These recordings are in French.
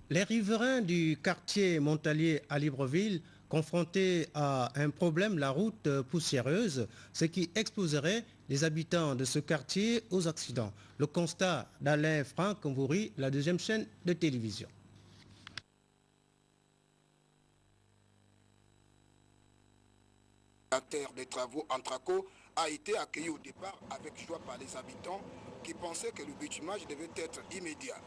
Les riverains du quartier Montalier à Libreville, confrontés à un problème, la route poussiéreuse, ce qui exposerait les habitants de ce quartier aux accidents. Le constat d'Alain Franck Mvoury, la deuxième chaîne de télévision. La terre des travaux Antraco a été accueillie au départ avec joie par les habitants qui pensaient que le bitumage devait être immédiat.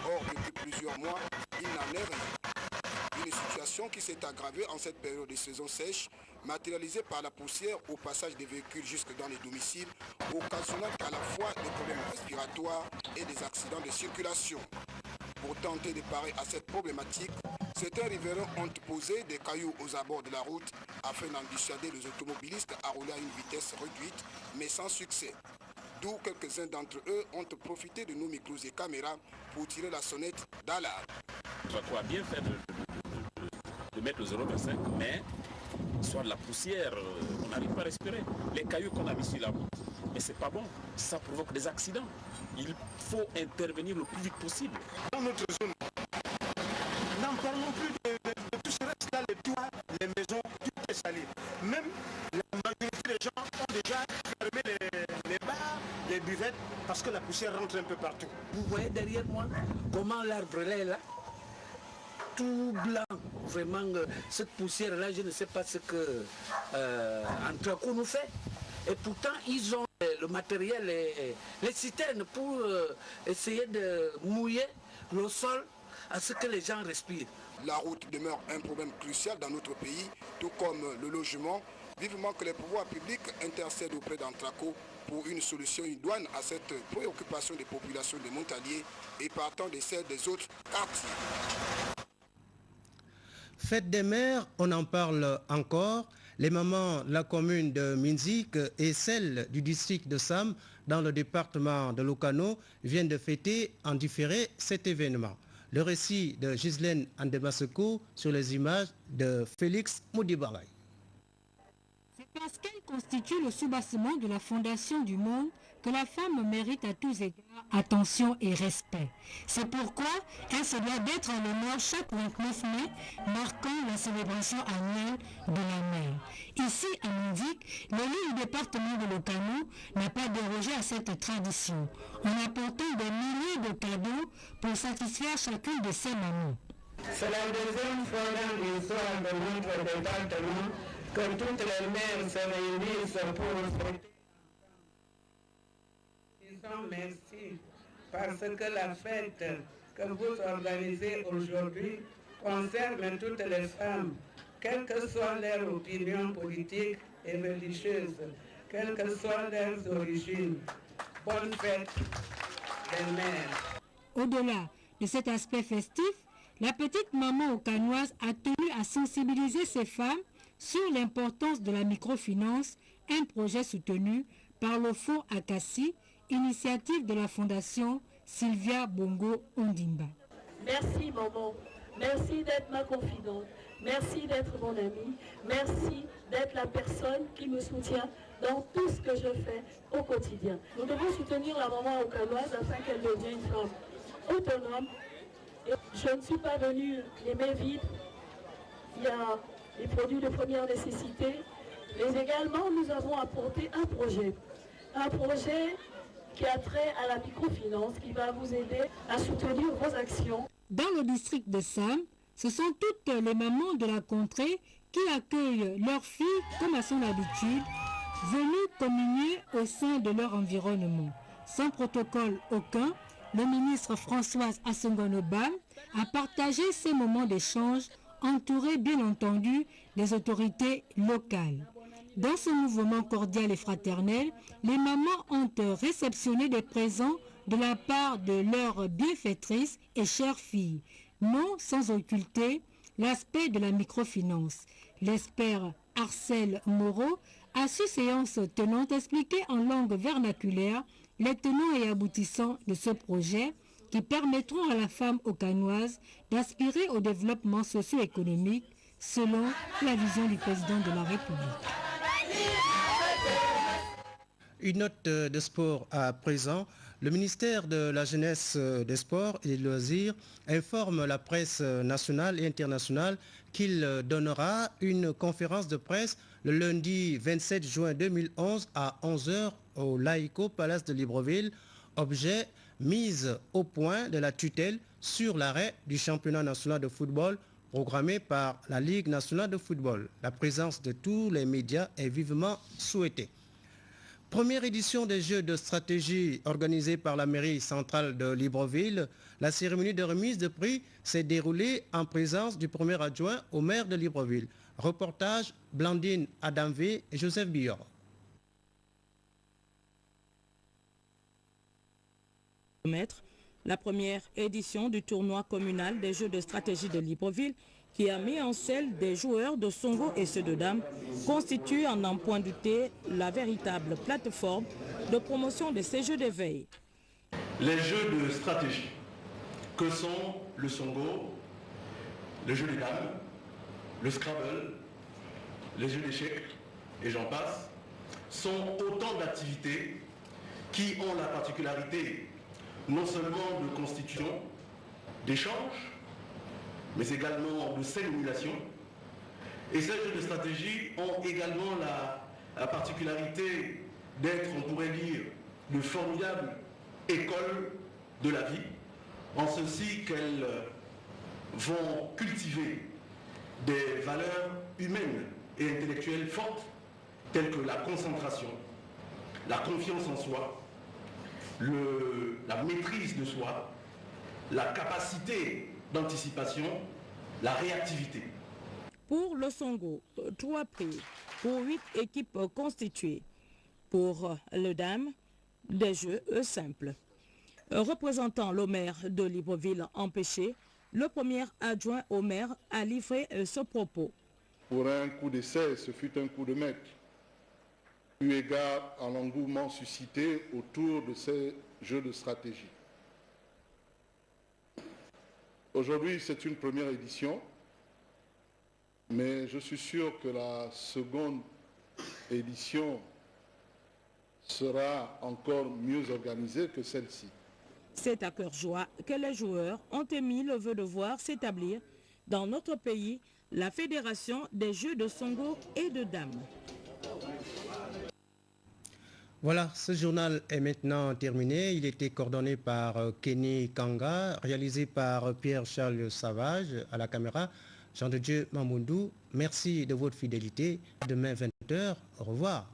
Or, depuis plusieurs mois, il n'en est rien. Une situation qui s'est aggravée en cette période de saison sèche, matérialisée par la poussière au passage des véhicules jusque dans les domiciles, occasionnant à la fois des problèmes respiratoires et des accidents de circulation. Pour tenter de parer à cette problématique, certains riverains ont posé des cailloux aux abords de la route afin d'en dissuader les automobilistes à rouler à une vitesse réduite, mais sans succès. D'où quelques-uns d'entre eux ont profité de nos micros et caméras pour tirer la sonnette d'alarme. On va bien faire de mettre le 0,25, mais soit de la poussière, on n'arrive pas à respirer. Les cailloux qu'on a mis sur la route, mais c'est pas bon, ça provoque des accidents. Il faut intervenir le plus vite possible. Dans notre zone, n'en parlons plus de tout ce reste là, les toits, les maisons, tout est sali. Même la majorité des gens ont déjà fermé les bars, les buvettes, parce que la poussière rentre un peu partout. Vous voyez derrière moi comment l'arbre est là, tout blanc. Vraiment, cette poussière-là, je ne sais pas ce que Antraco nous fait. Et pourtant, ils ont le matériel, les citernes pour essayer de mouiller le sol à ce que les gens respirent. La route demeure un problème crucial dans notre pays, tout comme le logement. Vivement que les pouvoirs publics intercèdent auprès d'Antraco pour une solution idoine à cette préoccupation des populations de Montalier et partant de celles des autres quartiers. Fête des mères, on en parle encore. Les mamans de la commune de Minzik et celle du district de Sam dans le département de Lokano viennent de fêter en différé cet événement. Le récit de Ghislaine Andemaseko sur les images de Félix Moudibalay. C'est parce qu'elle constitue le soubassement de la fondation du monde que la femme mérite à tous égards attention et respect. C'est pourquoi elle se doit d'être en l'honneur chaque 29 mai, marquant la célébration annuelle de la mère. Ici, à Minzik, l'élu du département de Lokano n'a pas dérogé à cette tradition, en apportant des milliers de cadeaux pour satisfaire chacune de ses mamans. C'est la deuxième fois dans l'histoire de notre département que toutes les mères se réunissent pour fêter. Disons merci parce que la fête que vous organisez aujourd'hui concerne toutes les femmes, quelles que soient leurs opinions politiques et religieuses, quelles que soient leurs origines. Bonne fête des mères. Au-delà de cet aspect festif, la petite maman okanoise a tenu à sensibiliser ces femmes sur l'importance de la microfinance, un projet soutenu par le Fonds Akassi, initiative de la Fondation Sylvia Bongo Ondimba. Merci maman, merci d'être ma confidente, merci d'être mon amie, merci d'être la personne qui me soutient dans tout ce que je fais au quotidien. Nous devons soutenir la maman okanoise afin qu'elle devienne une femme autonome. Et je ne suis pas venue les mains vides. Il y a les produits de première nécessité, mais également nous avons apporté un projet qui a trait à la microfinance, qui va vous aider à soutenir vos actions. Dans le district de Sam, ce sont toutes les mamans de la contrée qui accueillent leurs filles comme à son habitude, venues communier au sein de leur environnement. Sans protocole aucun, le ministre Françoise Assongonobam a partagé ces moments d'échange, entouré bien entendu des autorités locales. Dans ce mouvement cordial et fraternel, les mamans ont réceptionné des présents de la part de leurs bienfaitrices et chères filles, non sans occulter l'aspect de la microfinance. L'expert Arcel Moreau a su séance tenante expliquer en langue vernaculaire les tenants et aboutissants de ce projet qui permettront à la femme okanoise d'aspirer au développement socio-économique selon la vision du président de la République. Une note de sport à présent. Le ministère de la Jeunesse, des Sports et des Loisirs informe la presse nationale et internationale qu'il donnera une conférence de presse le lundi 27 juin 2011 à 11h au Laïco Palace de Libreville. Objet, mise au point de la tutelle sur l'arrêt du championnat national de football programmé par la Ligue nationale de football. La présence de tous les médias est vivement souhaitée. Première édition des Jeux de stratégie organisée par la mairie centrale de Libreville. La cérémonie de remise de prix s'est déroulée en présence du premier adjoint au maire de Libreville. Reportage Blandine Adamvé et Joseph Bior. La première édition du tournoi communal des Jeux de stratégie de Libreville, qui a mis en scène des joueurs de Songo et ceux de Dames, constitue en un point douté la véritable plateforme de promotion de ces jeux d'éveil. Les jeux de stratégie, que sont le Songo, le jeu des dames, le Scrabble, les jeux d'échecs, et j'en passe, sont autant d'activités qui ont la particularité non seulement de constitution, d'échange, mais également de simulation. Et ces jeux de stratégie ont également la particularité d'être, on pourrait dire, de formidables écoles de la vie, en ceci qu'elles vont cultiver des valeurs humaines et intellectuelles fortes, telles que la concentration, la confiance en soi, la maîtrise de soi, la capacité d'anticipation, la réactivité. Pour le Songo, 3 prix pour 8 équipes constituées. Pour le Dame, des jeux simples. Représentant le maire de Libreville empêché, le premier adjoint au maire a livré ce propos. Pour un coup d'essai, ce fut un coup de maître, eu égard à l'engouement suscité autour de ces jeux de stratégie. Aujourd'hui, c'est une première édition, mais je suis sûr que la seconde édition sera encore mieux organisée que celle-ci. C'est à cœur joie que les joueurs ont émis le vœu de voir s'établir dans notre pays la Fédération des Jeux de Songo et de Dames. Voilà, ce journal est maintenant terminé. Il était coordonné par Kenny Kanga, réalisé par Pierre-Charles Savage à la caméra, Jean de Dieu Mamoundou. Merci de votre fidélité. Demain 20h, au revoir.